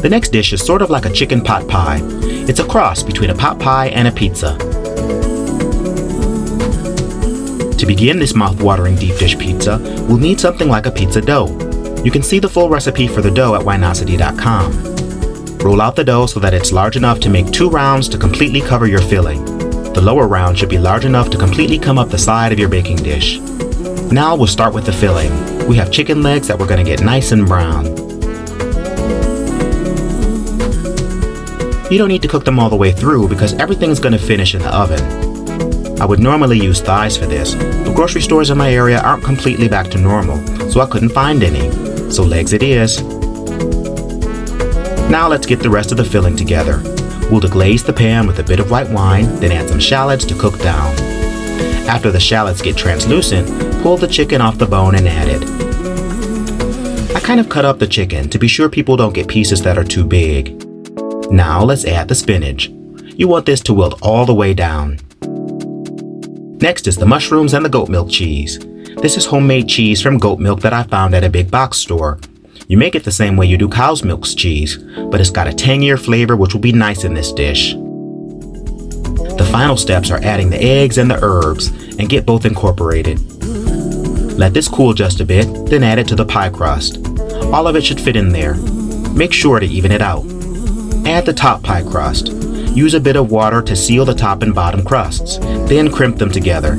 The next dish is sort of like a chicken pot pie. It's a cross between a pot pie and a pizza. To begin this mouth-watering deep dish pizza, we'll need something like a pizza dough. You can see the full recipe for the dough at Winosity.com. Roll out the dough so that it's large enough to make 2 rounds to completely cover your filling. The lower round should be large enough to completely come up the side of your baking dish. Now we'll start with the filling. We have chicken legs that we're going to get nice and brown. You don't need to cook them all the way through because everything is going to finish in the oven. I would normally use thighs for this, but grocery stores in my area aren't completely back to normal, so I couldn't find any. So legs it is. Now let's get the rest of the filling together. We'll deglaze the pan with a bit of white wine, then add some shallots to cook down. After the shallots get translucent, pull the chicken off the bone and add it. I kind of cut up the chicken to be sure people don't get pieces that are too big. Now let's add the spinach. You want this to wilt all the way down. Next is the mushrooms and the goat milk cheese. This is homemade cheese from goat milk that I found at a big box store. You make it the same way you do cow's milk cheese, but it's got a tangier flavor which will be nice in this dish. The final steps are adding the eggs and the herbs and get both incorporated. Let this cool just a bit, then add it to the pie crust. All of it should fit in there. Make sure to even it out. Add the top pie crust. Use a bit of water to seal the top and bottom crusts, then crimp them together.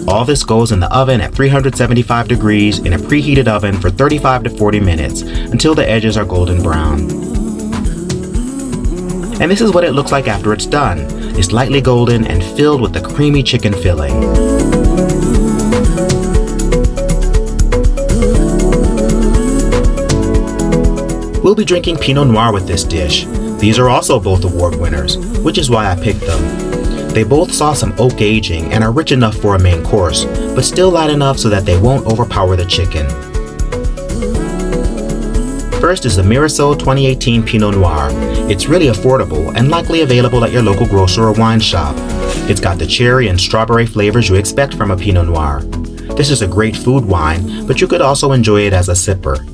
All this goes in the oven at 375 degrees in a preheated oven for 35 to 40 minutes until the edges are golden brown. And this is what it looks like after it's done. It's lightly golden and filled with the creamy chicken filling. We'll be drinking Pinot Noir with this dish. These are also both award winners, which is why I picked them. They both saw some oak aging and are rich enough for a main course, but still light enough so that they won't overpower the chicken. First is the Mirabeau 2018 Pinot Noir. It's really affordable and likely available at your local grocer or wine shop. It's got the cherry and strawberry flavors you expect from a Pinot Noir. This is a great food wine, but you could also enjoy it as a sipper.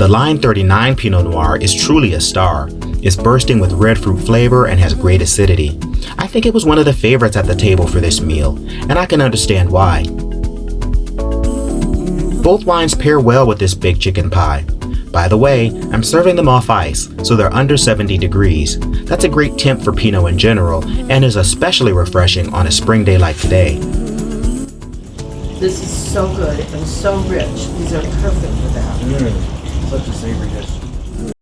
The Line 39 Pinot Noir is truly a star. It's bursting with red fruit flavor and has great acidity. I think it was one of the favorites at the table for this meal, and I can understand why. Both wines pair well with this big chicken pie. By the way, I'm serving them off ice, so they're under 70 degrees. That's a great temp for Pinot in general, and is especially refreshing on a spring day like today. This is so good and so rich. These are perfect for that. Such a savory dish.